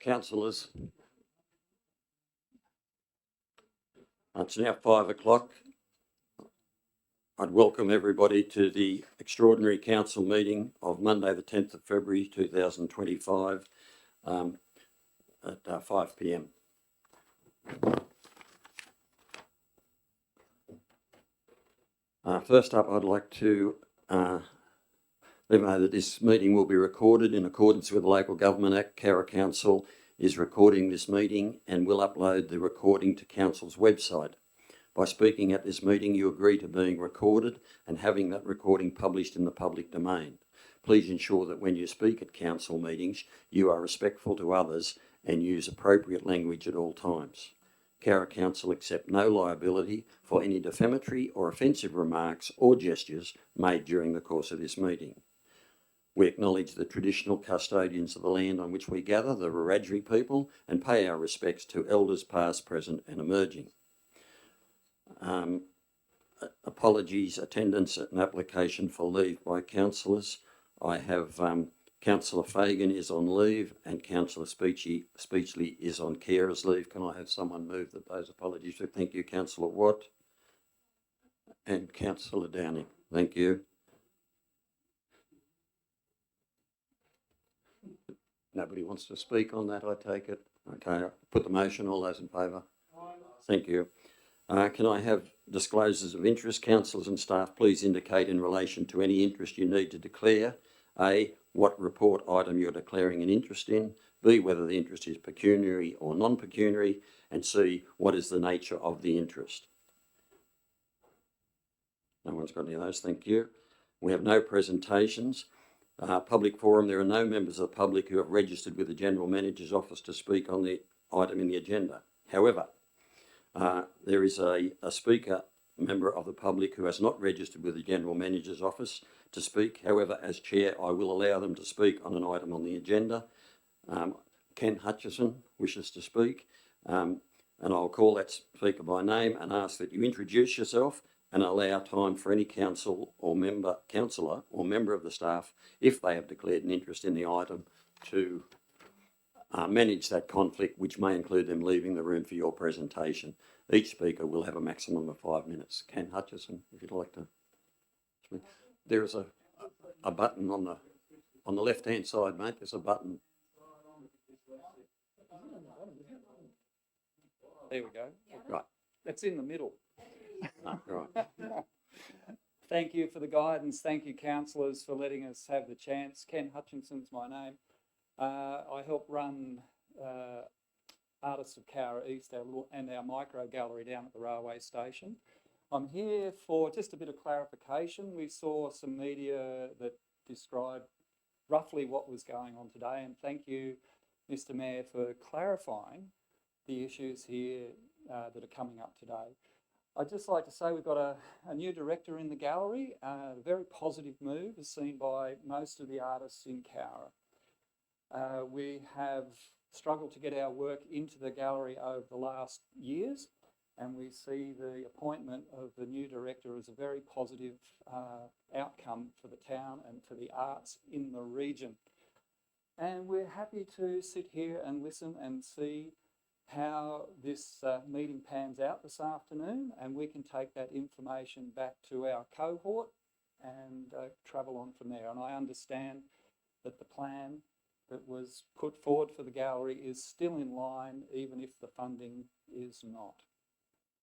Councillors, it's now 5 o'clock. I'd welcome everybody to the extraordinary council meeting of Monday the 10th of February 2025 at 5 p.m. First up, I'd like to let you know that this meeting will be recorded in accordance with the Local Government Act. Cowra Council is recording this meeting and will upload the recording to Council's website. By speaking at this meeting, you agree to being recorded and having that recording published in the public domain. Please ensure that when you speak at council meetings, you are respectful to others and use appropriate language at all times. Cowra Council accept no liability for any defamatory or offensive remarks or gestures made during the course of this meeting. We acknowledge the traditional custodians of the land on which we gather, the Wiradjuri people, and pay our respects to elders past, present and emerging. Apologies, attendance and application for leave by councillors. I have Councillor Fagan is on leave and Councillor Speechley is on carers leave. Can I have someone move that those apologies? Thank you, Councillor Watt and Councillor Downing. Thank you. Nobody wants to speak on that, I take it. Okay, put the motion. All those in favour? Thank you. Can I have disclosures of interest? Councillors and staff, please indicate in relation to any interest you need to declare. A, what report item you're declaring an interest in. B, whether the interest is pecuniary or non-pecuniary. And C, what is the nature of the interest? No one's got any of those, thank you. We have no presentations. Public forum, there are no members of the public who have registered with the General Manager's office to speak on the item in the agenda. However, there is a speaker member of the public who has not registered with the General Manager's office to speak. However, as Chair, I will allow them to speak on an item on the agenda. Ken Hutchison wishes to speak, and I'll call that speaker by name and ask that you introduce yourself and allow time for any councillor or member of the staff, if they have declared an interest in the item, to manage that conflict, which may include them leaving the room for your presentation. Each speaker will have a maximum of 5 minutes. Ken Hutchison, if you'd like to speak. There is a button on the left-hand side, mate. There's a button. There we go. Right. That's in the middle. Right. Thank you for the guidance. Thank you, councillors, for letting us have the chance. Ken Hutchinson's my name. I help run Artists of Cowra East and our micro gallery down at the railway station. I'm here for just a bit of clarification. We saw some media that described roughly what was going on today, and thank you, Mr. Mayor, for clarifying the issues here that are coming up today. I'd just like to say we've got a new director in the gallery, a very positive move as seen by most of the artists in Cowra. We have struggled to get our work into the gallery over the last years, and we see the appointment of the new director as a very positive outcome for the town and for the arts in the region. And we're happy to sit here and listen and see how this meeting pans out this afternoon, and we can take that information back to our cohort and travel on from there. And I understand that the plan that was put forward for the gallery is still in line, even if the funding is not.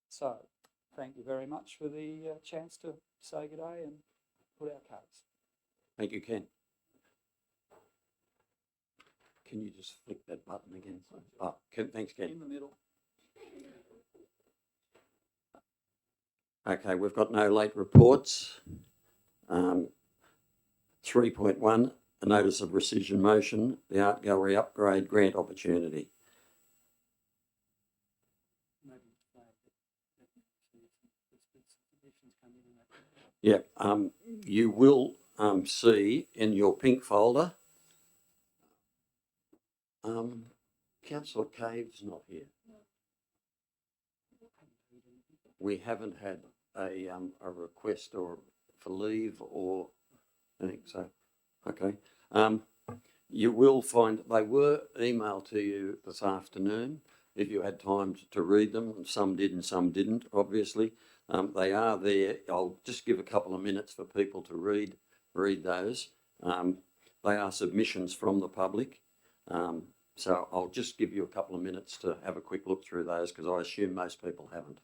So thank you very much for the chance to say good day and put our case. Thank you, Ken. Can you just flick that button again? Oh, thanks, Ken. In the middle. Okay, we've got no late reports. 3.1, a notice of rescission motion, the art gallery upgrade grant opportunity. Yeah, you will see in your pink folder, Councillor Cave's not here. We haven't had a request or for leave or anything, so okay. You will find they were emailed to you this afternoon. If you had time to read them, some did and some didn't, obviously. They are there. I'll just give a couple of minutes for people to read those. They are submissions from the public. So I'll just give you a couple of minutes to have a quick look through those because I assume most people haven't.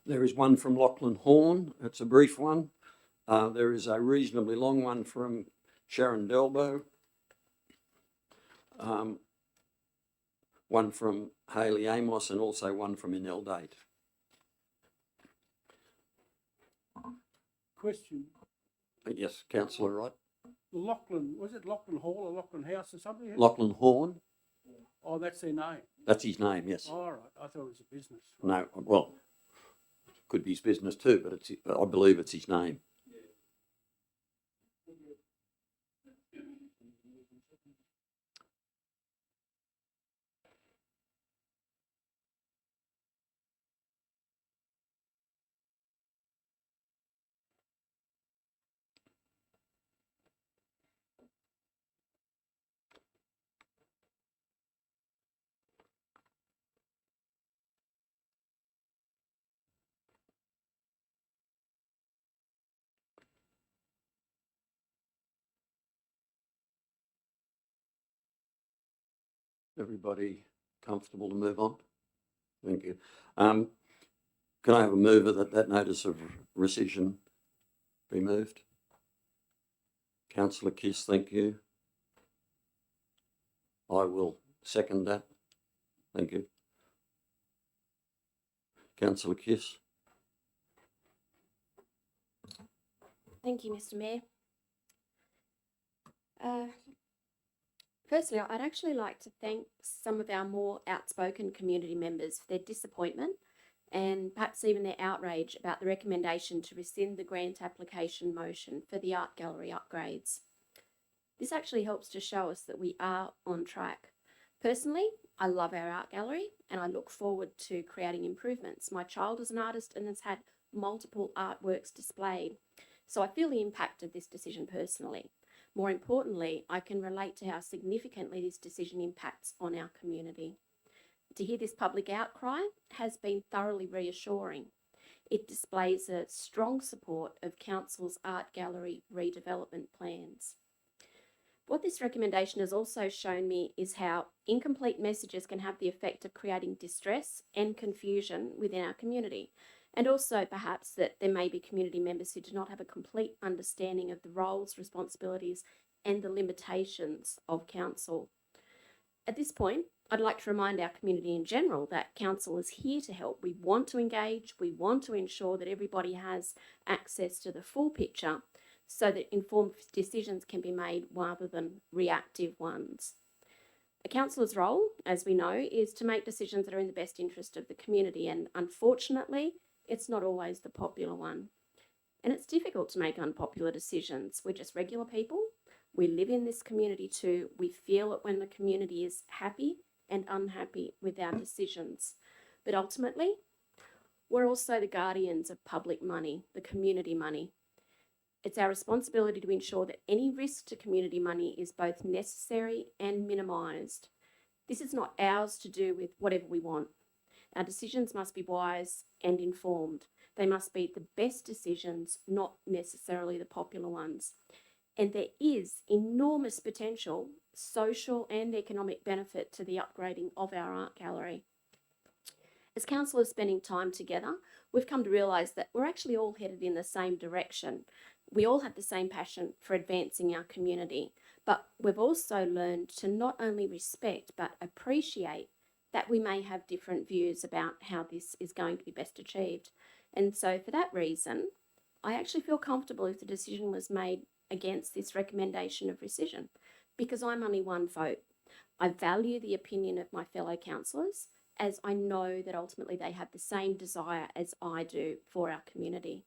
There is one from Lachlan Horn. It's a brief one. There is a reasonably long one from Sharon Delbo. One from Hayley Amos and also one from Inel Date. Question. Yes, Councillor Wright. Lachlan, was it Lachlan Hall or Lachlan House or something? Lachlan Horn. Oh, that's their name. That's his name, yes. All right. I thought it was a business. No, well, could be his business too, but I believe it's his name. Everybody comfortable to move on? Thank you. Can I have a mover that notice of rescission be moved? Councillor Kiss, thank you. I will second that. Thank you. Councillor Kiss. Thank you, Mr. Mayor. Firstly, I'd actually like to thank some of our more outspoken community members for their disappointment and perhaps even their outrage about the recommendation to rescind the grant application motion for the art gallery upgrades. This actually helps to show us that we are on track. Personally, I love our art gallery and I look forward to creating improvements. My child is an artist and has had multiple artworks displayed, so I feel the impact of this decision personally. More importantly, I can relate to how significantly this decision impacts on our community. To hear this public outcry has been thoroughly reassuring. It displays a strong support of Council's art gallery redevelopment plans. What this recommendation has also shown me is how incomplete messages can have the effect of creating distress and confusion within our community, and also perhaps that there may be community members who do not have a complete understanding of the roles, responsibilities and the limitations of Council. At this point, I'd like to remind our community in general that Council is here to help. We want to engage, we want to ensure that everybody has access to the full picture so that informed decisions can be made rather than reactive ones. A councillor's role, as we know, is to make decisions that are in the best interest of the community, and unfortunately, it's not always the popular one. And it's difficult to make unpopular decisions. We're just regular people. We live in this community too. We feel it when the community is happy and unhappy with our decisions. But ultimately, we're also the guardians of public money, the community money. It's our responsibility to ensure that any risk to community money is both necessary and minimised. This is not ours to do with whatever we want. Our decisions must be wise and informed. They must be the best decisions, not necessarily the popular ones. And there is enormous potential, social and economic benefit to the upgrading of our art gallery. As councillors spending time together, we've come to realise that we're actually all headed in the same direction. We all have the same passion for advancing our community, but we've also learned to not only respect but appreciate that we may have different views about how this is going to be best achieved. And so for that reason, I actually feel comfortable if the decision was made against this recommendation of rescission, because I'm only one vote. I value the opinion of my fellow councillors, as I know that ultimately they have the same desire as I do for our community.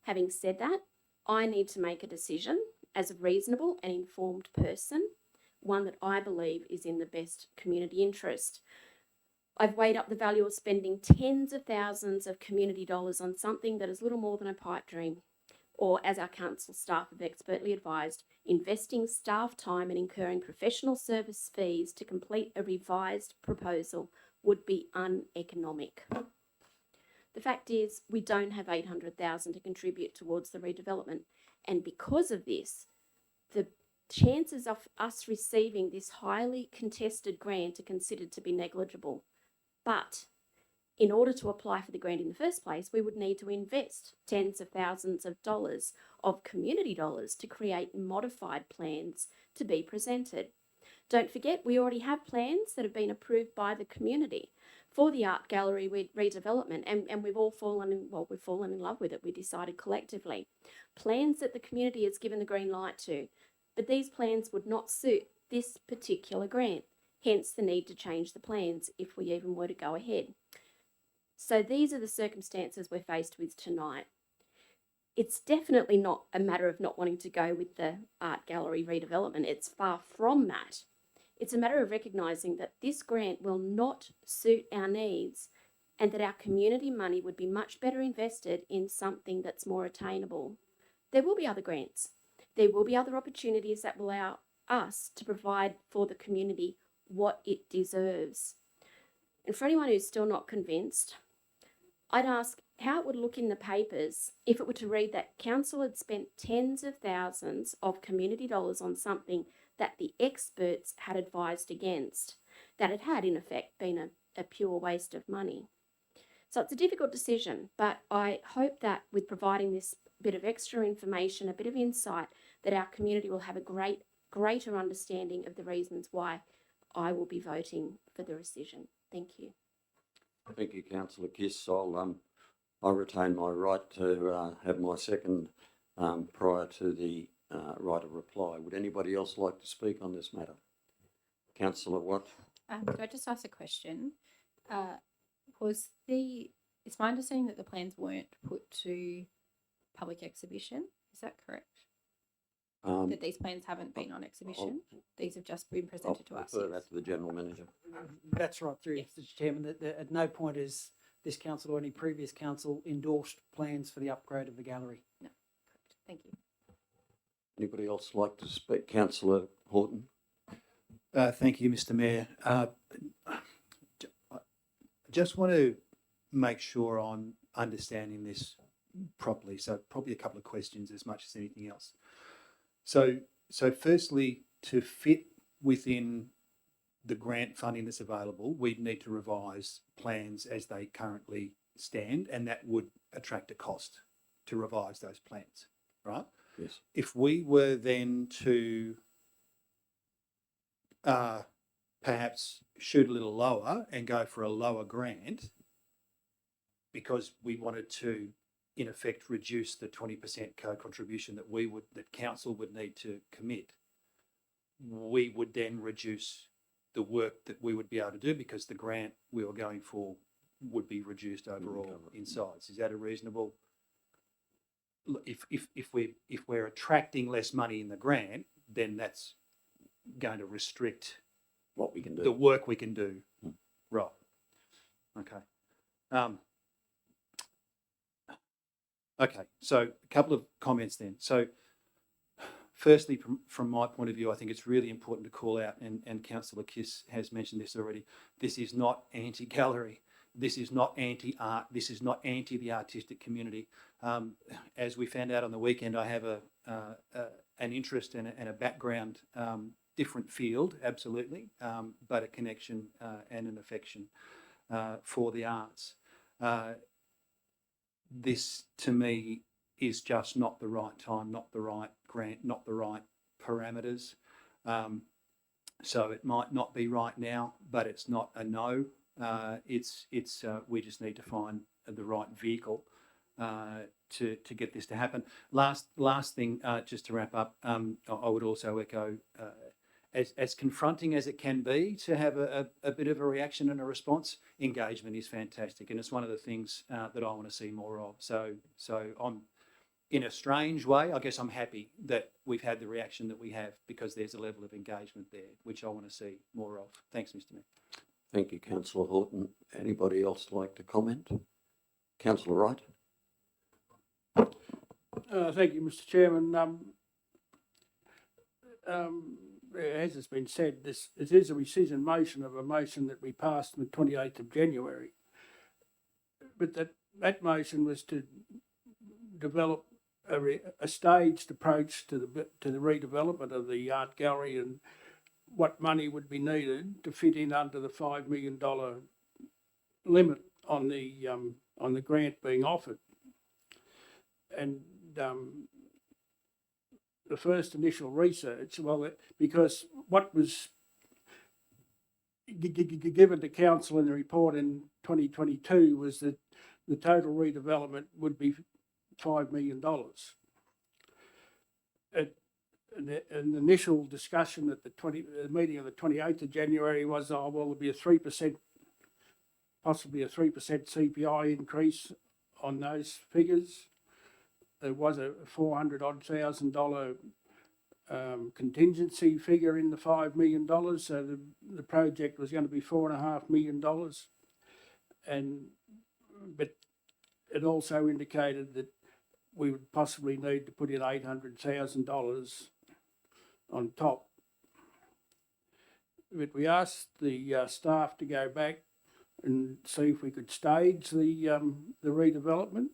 Having said that, I need to make a decision as a reasonable and informed person one that I believe is in the best community interest. I've weighed up the value of spending tens of thousands of community dollars on something that is little more than a pipe dream, or, as our council staff have expertly advised, investing staff time and incurring professional service fees to complete a revised proposal would be uneconomic. The fact is, we don't have $800,000 to contribute towards the redevelopment, and because of this, the chances of us receiving this highly contested grant are considered to be negligible. But in order to apply for the grant in the first place, we would need to invest tens of thousands of dollars of community dollars to create modified plans to be presented. Don't forget, we already have plans that have been approved by the community for the art gallery redevelopment, and we've all fallen in love with it. We decided collectively. Plans that the community has given the green light to, but these plans would not suit this particular grant, hence the need to change the plans if we even were to go ahead. So these are the circumstances we're faced with tonight. It's definitely not a matter of not wanting to go with the art gallery redevelopment. It's far from that. It's a matter of recognising that this grant will not suit our needs and that our community money would be much better invested in something that's more attainable. There will be other grants. There will be other opportunities that will allow us to provide for the community what it deserves. And for anyone who's still not convinced, I'd ask how it would look in the papers if it were to read that council had spent tens of thousands of community dollars on something that the experts had advised against, that it had in effect been a pure waste of money. So it's a difficult decision, but I hope that with providing this bit of extra information, a bit of insight, that our community will have a greater understanding of the reasons why I will be voting for the rescission. Thank you. Thank you, Councillor Kiss. I'll retain my right to have my second prior to the right of reply. Would anybody else like to speak on this matter? Councillor Watt? Could I just ask a question? It's my understanding that the plans weren't put to public exhibition. Is that correct? That these plans haven't been on exhibition? These have just been presented to us? I'll refer that to the General Manager. That's right, through you, Mr. Chairman, that at no point has this council or any previous council endorsed plans for the upgrade of the gallery. No, correct. Thank you. Anybody else like to speak? Councillor Horton? Thank you, Mr. Mayor. I just want to make sure I'm understanding this properly. So probably a couple of questions as much as anything else. So firstly, to fit within the grant funding that's available, we'd need to revise plans as they currently stand, and that would attract a cost to revise those plans, right? Yes. If we were then to perhaps shoot a little lower and go for a lower grant because we wanted to, in effect, reduce the 20% co-contribution that council would need to commit, we would then reduce the work that we would be able to do because the grant we were going for would be reduced overall in size. Is that a reasonable? If we're attracting less money in the grant, then that's going to restrict What we can do. the work we can do. Right. Okay. Okay. So a couple of comments then. So firstly, from my point of view, I think it's really important to call out, and Councillor Kiss has mentioned this already, this is not anti-gallery. This is not anti-art. This is not anti the artistic community. As we found out on the weekend, I have an interest and a background, different field, absolutely, but a connection and an affection for the arts. This, to me, is just not the right time, not the right grant, not the right parameters. So it might not be right now, but it's not a no. We just need to find the right vehicle to get this to happen. Last thing, just to wrap up, I would also echo, as confronting as it can be to have a bit of a reaction and a response, engagement is fantastic, and it's one of the things that I want to see more of. So I'm in a strange way, I guess I'm happy that we've had the reaction that we have, because there's a level of engagement there, which I want to see more of. Thanks, Mr Mayor. Thank you, Councillor Horton. Anybody else like to comment? Councillor Wright? Thank you, Mr Chairman. As has been said, it is a rescission motion of a motion that we passed on the 28th of January. But that motion was to develop a staged approach to the redevelopment of the art gallery and what money would be needed to fit in under the $5 million limit on the grant being offered. And the first initial research, because what was given to council in the report in 2022 was that the total redevelopment would be $5 million. The initial discussion at the meeting of the 28th of January was, there'll be a 3%, possibly a 3% CPI increase on those figures. There was a $400,000 contingency figure in the $5 million, so the project was going to be $4.5 million. But it also indicated that we would possibly need to put in $800,000 on top. But we asked the staff to go back and see if we could stage the redevelopment.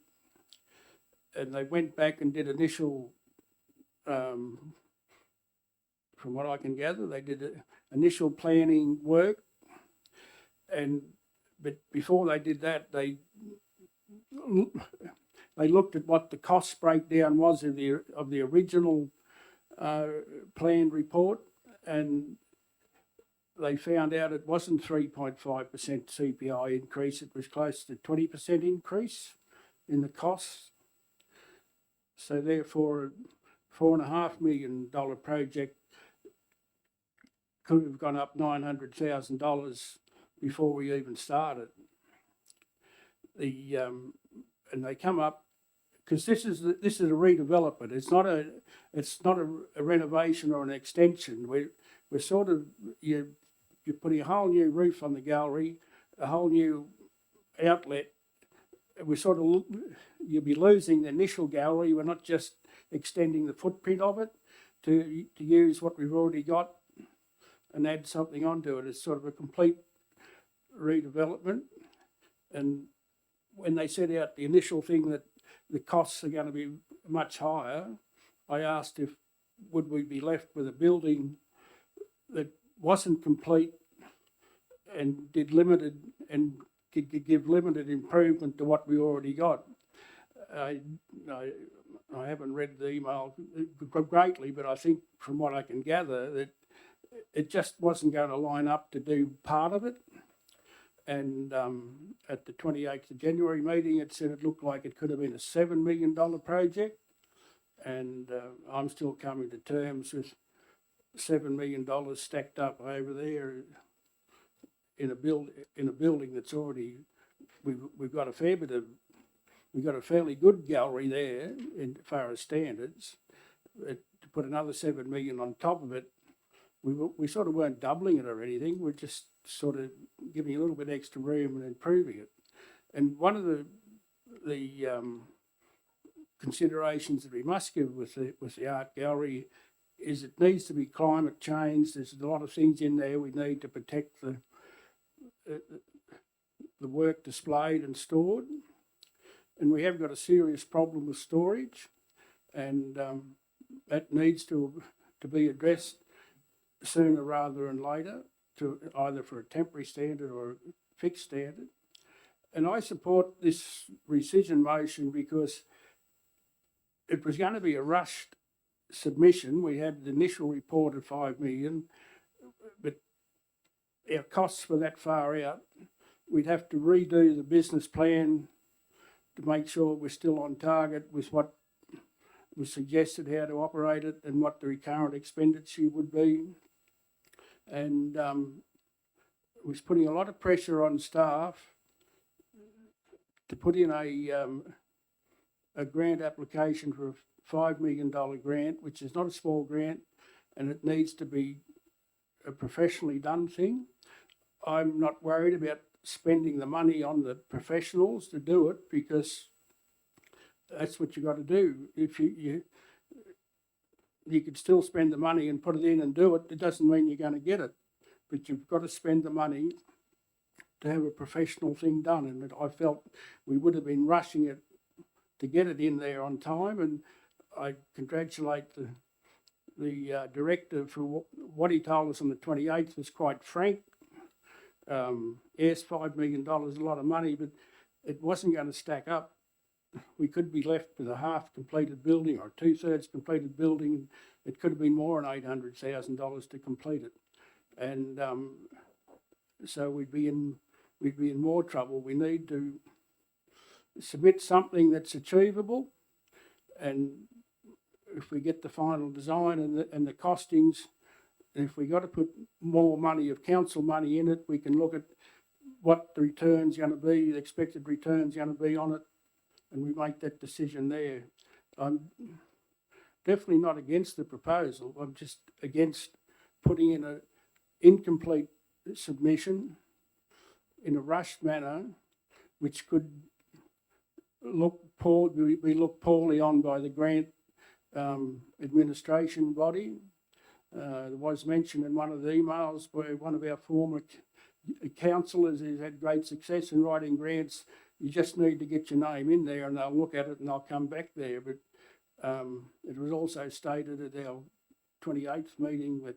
And they went back and did initial, from what I can gather, they did initial planning work. But before they did that, they looked at what the cost breakdown was of the original planned report, and they found out it wasn't 3.5% CPI increase, it was close to 20% increase in the costs. So therefore, a $4.5 million project could have gone up $900,000 before we even started. And they come up, because this is a redevelopment. It's not a renovation or an extension. We're sort of you're putting a whole new roof on the gallery, a whole new outlet. We're sort of, you'll be losing the initial gallery. We're not just extending the footprint of it to use what we've already got and add something onto it. It's sort of a complete redevelopment. And when they set out the initial thing that the costs are going to be much higher, I asked if would we be left with a building that wasn't complete and did limited and could give limited improvement to what we already got. I haven't read the email greatly, but I think from what I can gather that it just wasn't going to line up to do part of it. And at the 28th of January meeting, it said it looked like it could have been a $7 million project. And I'm still coming to terms with $7 million stacked up over there in a building that's already, we've got a fairly good gallery there in far as standards. To put another $7 million on top of it, we sort of weren't doubling it or anything. We're just sort of giving a little bit extra room and improving it. And one of the considerations that we must give with the art gallery is it needs to be climate changed. There's a lot of things in there we need to protect the work displayed and stored. And we have got a serious problem with storage, and that needs to be addressed sooner rather than later, to either for a temporary standard or a fixed standard. And I support this rescission motion because it was going to be a rushed submission. We had the initial report of $5 million, but our costs were that far out. We'd have to redo the business plan to make sure we're still on target with what was suggested, how to operate it and what the recurrent expenditure would be. And it was putting a lot of pressure on staff to put in a a grant application for a $5 million grant, which is not a small grant, and it needs to be a professionally done thing. I'm not worried about spending the money on the professionals to do it, because that's what you got to do. If you could still spend the money and put it in and do it, it doesn't mean you're going to get it. But you've got to spend the money to have a professional thing done. And I felt we would have been rushing it to get it in there on time. And I congratulate the director for what he told us on the 28th was quite frank. Yes, $5 million is a lot of money, but it wasn't going to stack up. We could be left with a half completed building or 2/3 completed building. It could have been more than $800,000 to complete it. And so we'd be in more trouble. We need to submit something that's achievable, and if we get the final design and the costings, if we got to put more money of council money in it, we can look at what the return's going to be, the expected return's going to be on it, and we make that decision there. I'm definitely not against the proposal. I'm just against putting in an incomplete submission in a rushed manner, which could be looked poorly on by the grant administration body. There was mention in one of the emails where one of our former councillors has had great success in writing grants. You just need to get your name in there and they'll look at it and they'll come back there. But it was also stated at our 28th meeting that,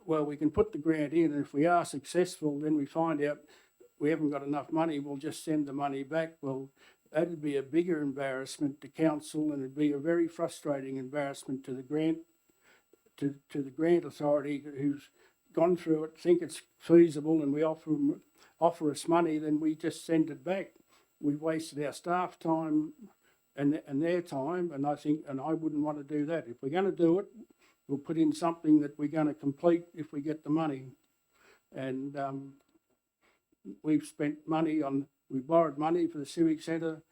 well, we can put the grant in, and if we are successful, then we find out we haven't got enough money, we'll just send the money back. Well, that'd be a bigger embarrassment to council, and it'd be a very frustrating embarrassment to the grant authority who's gone through it, think it's feasible, and we offer us money, then we just send it back. We've wasted our staff time and their time, and I wouldn't want to do that. If we're going to do it, we'll put in something that we're going to complete if we get the money. And we've borrowed money for the Civic Centre.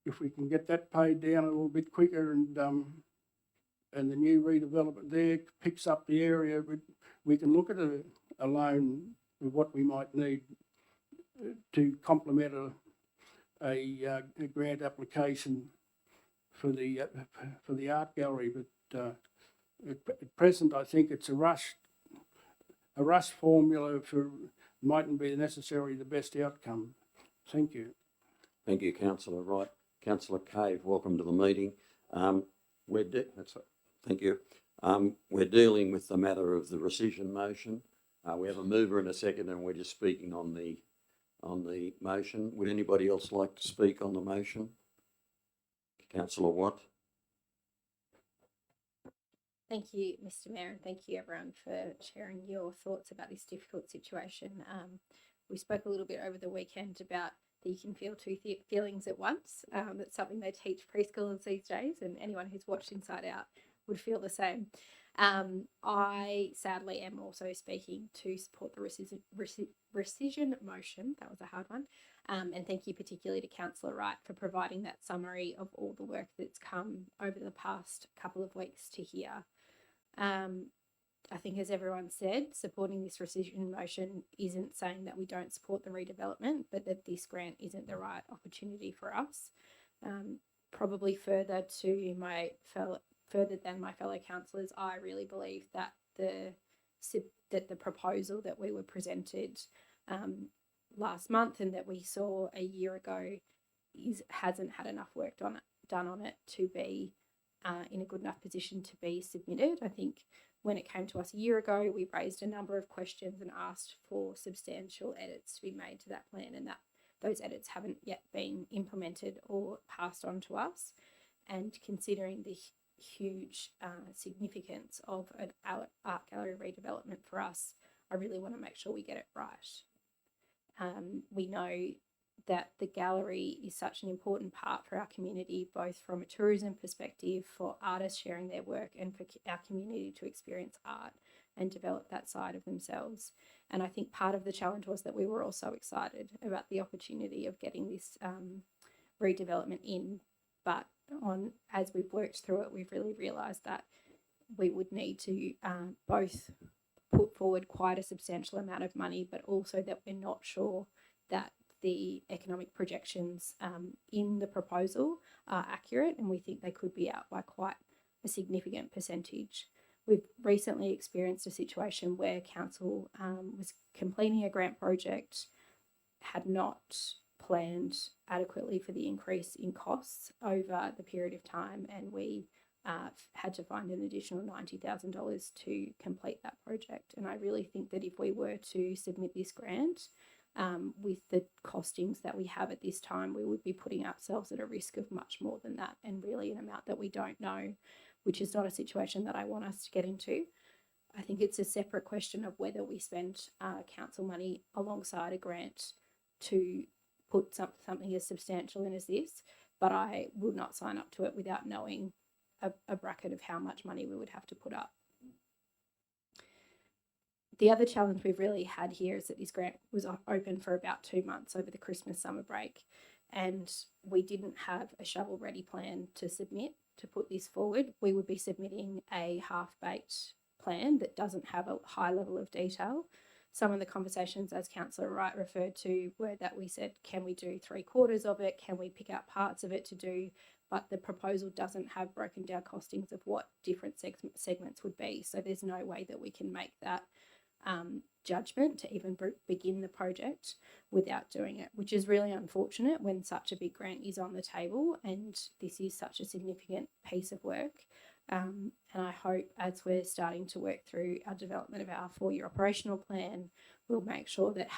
If we can get that paid down a little bit quicker, and the new redevelopment there picks up the area, we can look at a loan of what we might need to complement a grant application for the art gallery. But at present, I think it's a rush formula mightn't be necessarily the best outcome. Thank you. Thank you, Councillor Wright. Councillor Cave, welcome to the meeting. Thank you. We're dealing with the matter of the rescission motion. We have a mover and a second, and we're just speaking on the motion. Would anybody else like to speak on the motion? Councillor Watt. Thank you, Mr. Mayor, and thank you everyone for sharing your thoughts about this difficult situation. We spoke a little bit over the weekend about that you can feel two feelings at once. That's something they teach preschoolers these days, and anyone who's watched Inside Out would feel the same. I sadly am also speaking to support the rescission motion. That was a hard one. And thank you particularly to Councillor Wright for providing that summary of all the work that's come over the past couple of weeks to here. I think, as everyone said, supporting this rescission motion isn't saying that we don't support the redevelopment, but that this grant isn't the right opportunity for us. Probably further than my fellow councillors, I really believe that the proposal that we were presented last month and that we saw a year ago hasn't had enough work done on it to be in a good enough position to be submitted. I think when it came to us a year ago, we raised a number of questions and asked for substantial edits to be made to that plan, and that those edits haven't yet been implemented or passed on to us. And considering the huge significance of an art gallery redevelopment for us, I really want to make sure we get it right. We know that the gallery is such an important part for our community, both from a tourism perspective, for artists sharing their work, and for our community to experience art and develop that side of themselves. And I think part of the challenge was that we were all so excited about the opportunity of getting this redevelopment in, but as we've worked through it, we've really realised that we would need to both put forward quite a substantial amount of money, but also that we're not sure that the economic projections in the proposal are accurate, and we think they could be out by quite a significant percentage. We've recently experienced a situation where council was completing a grant project, had not planned adequately for the increase in costs over the period of time, and we had to find an additional $90,000 to complete that project. And I really think that if we were to submit this grant with the costings that we have at this time, we would be putting ourselves at a risk of much more than that, and really an amount that we don't know, which is not a situation that I want us to get into. I think it's a separate question of whether we spend council money alongside a grant to put something as substantial in as this, but I would not sign up to it without knowing a bracket of how much money we would have to put up. The other challenge we've really had here is that this grant was open for about 2 months over the Christmas summer break, and we didn't have a shovel-ready plan to submit to put this forward. We would be submitting a half-baked plan that doesn't have a high level of detail. Some of the conversations, as Councillor Wright referred to, were that we said, can we do 3/4 of it? Can we pick out parts of it to do? But the proposal doesn't have broken down costings of what different segments would be. So there's no way that we can make that judgment to even begin the project without doing it, which is really unfortunate when such a big grant is on the table and this is such a significant piece of work. And I hope as we're starting to work through our development of our 4-year operational plan, we'll make sure that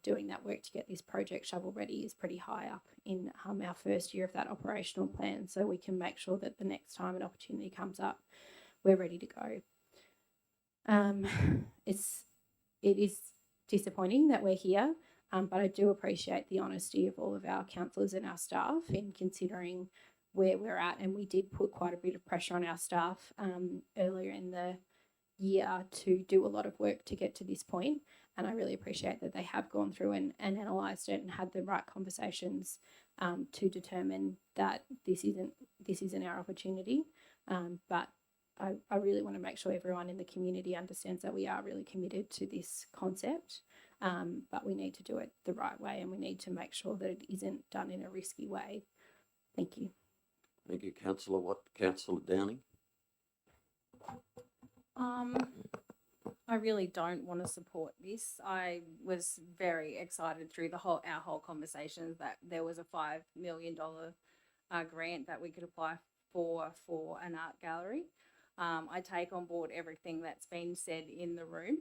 doing that work to get this project shovel ready is pretty high up in our first year of that operational plan, so we can make sure that the next time an opportunity comes up, we're ready to go. It is disappointing that we're here, but I do appreciate the honesty of all of our councillors and our staff in considering where we're at, and we did put quite a bit of pressure on our staff earlier in the year to do a lot of work to get to this point, and I really appreciate that they have gone through and analysed it and had the right conversations to determine that this isn't our opportunity, but I really want to make sure everyone in the community understands that we are really committed to this concept, but we need to do it the right way, and we need to make sure that it isn't done in a risky way. Thank you. Thank you, Councillor. Councillor Downing? I really don't want to support this. I was very excited through our whole conversations that there was a $5 million grant that we could apply for an art gallery. I take on board everything that's been said in the room.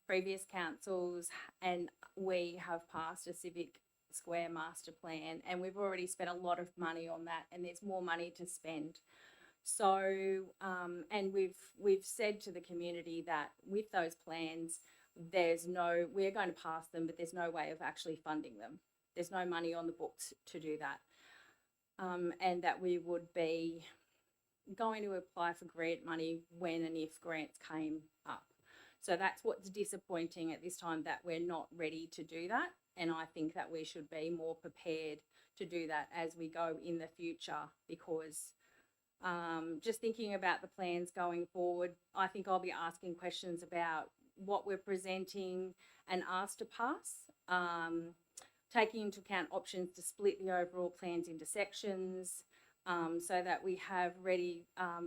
Previous councils and we have passed a civic square master plan, and we've already spent a lot of money on that, and there's more money to spend. So, and we've said to the community that with those plans, we're going to pass them, but there's no way of actually funding them. There's no money on the books to do that. And that we would be going to apply for grant money when and if grants came up. So that's what's disappointing at this time, that we're not ready to do that. And I think that we should be more prepared to do that as we go in the future, because just thinking about the plans going forward, I think I'll be asking questions about what we're presenting and asked to pass, taking into account options to split the overall plans into sections, so that we have ready,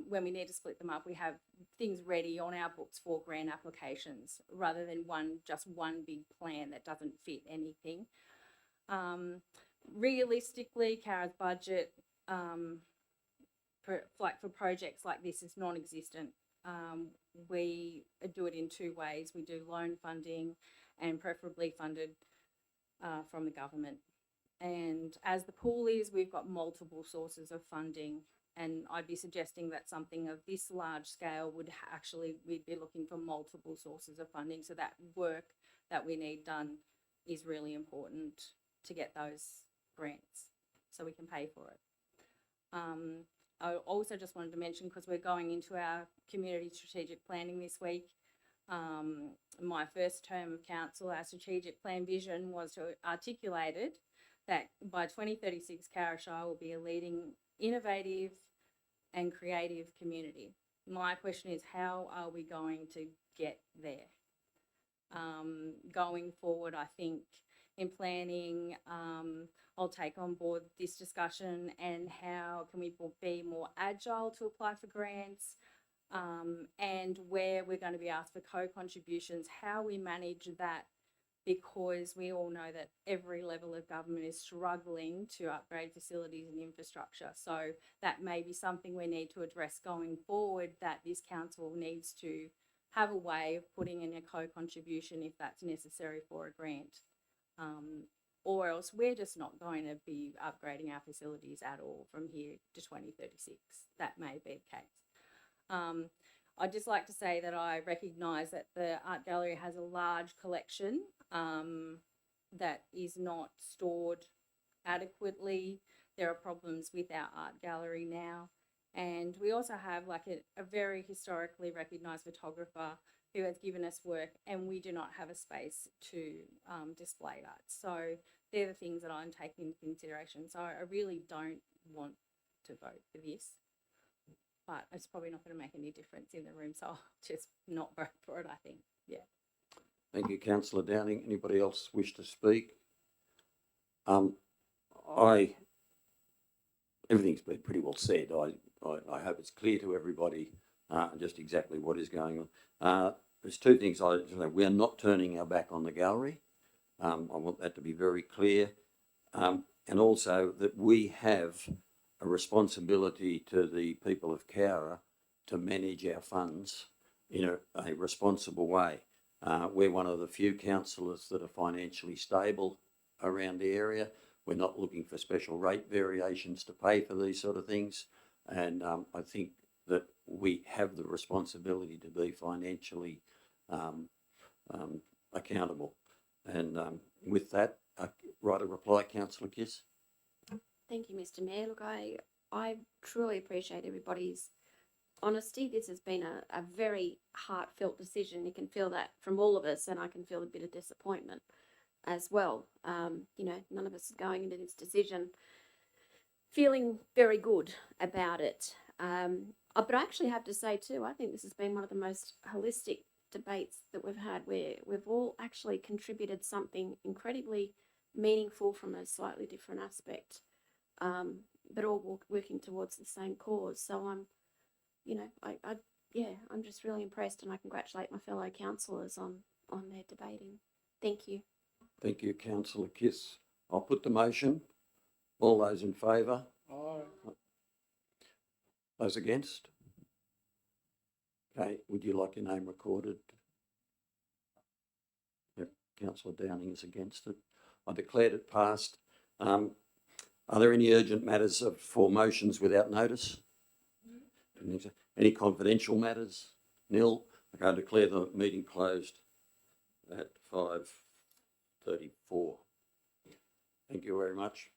when we need to split them up, we have things ready on our books for grant applications, rather than just one big plan that doesn't fit anything. Realistically, Cowra's budget for projects like this is non-existent. We do it in 2 ways. We do loan funding and preferably funded from the government. And as the pool is, we've got multiple sources of funding, and I'd be suggesting that something of this large scale we'd be looking for multiple sources of funding, so that work that we need done is really important to get those grants so we can pay for it. I also just wanted to mention, because we're going into our community strategic planning this week, my first term of council, our strategic plan vision was articulated that by 2036, Cowra Shire will be a leading, innovative and creative community. My question is, how are we going to get there? Going forward, I think in planning, I'll take on board this discussion and how can we be more agile to apply for grants, and where we're going to be asked for co-contributions, how we manage that, because we all know that every level of government is struggling to upgrade facilities and infrastructure. So that may be something we need to address going forward, that this council needs to have a way of putting in a co-contribution if that's necessary for a grant. Or else we're just not going to be upgrading our facilities at all from here to 2036. That may be the case. I'd just like to say that I recognise that the art gallery has a large collection that is not stored adequately. There are problems with our art gallery now. And we also have like a very historically recognised photographer who has given us work, and we do not have a space to display that. So they're the things that I'm taking into consideration. So I really don't want to vote for this, but it's probably not going to make any difference in the room. So I'll just not vote for it, I think. Yeah. Thank you, Councillor Downing. Anybody else wish to speak? Everything's been pretty well said. I hope it's clear to everybody just exactly what is going on. There's two things we are not turning our back on the gallery. I want that to be very clear. And also that we have a responsibility to the people of Cowra to manage our funds in a responsible way. We're one of the few councillors that are financially stable around the area. We're not looking for special rate variations to pay for these sort of things. And I think that we have the responsibility to be financially accountable. And with that, write a reply, Councillor Kiss. Thank you, Mr. Mayor. Look, I truly appreciate everybody's honesty. This has been a very heartfelt decision. You can feel that from all of us, and I can feel a bit of disappointment as well. You know, none of us is going into this decision feeling very good about it. But I actually have to say too, I think this has been one of the most holistic debates that we've had, where we've all actually contributed something incredibly meaningful from a slightly different aspect, but all working towards the same cause. So I'm just really impressed, and I congratulate my fellow councillors on their debating. Thank you. Thank you, Councillor Kiss. I'll put the motion. All those in favour? Aye. Those against? Okay, would you like your name recorded? Yep, Councillor Downing is against it. I declared it passed. Are there any urgent matters for motions without notice? Any confidential matters? Nil. Okay, I declare the meeting closed at 5:34. Thank you very much.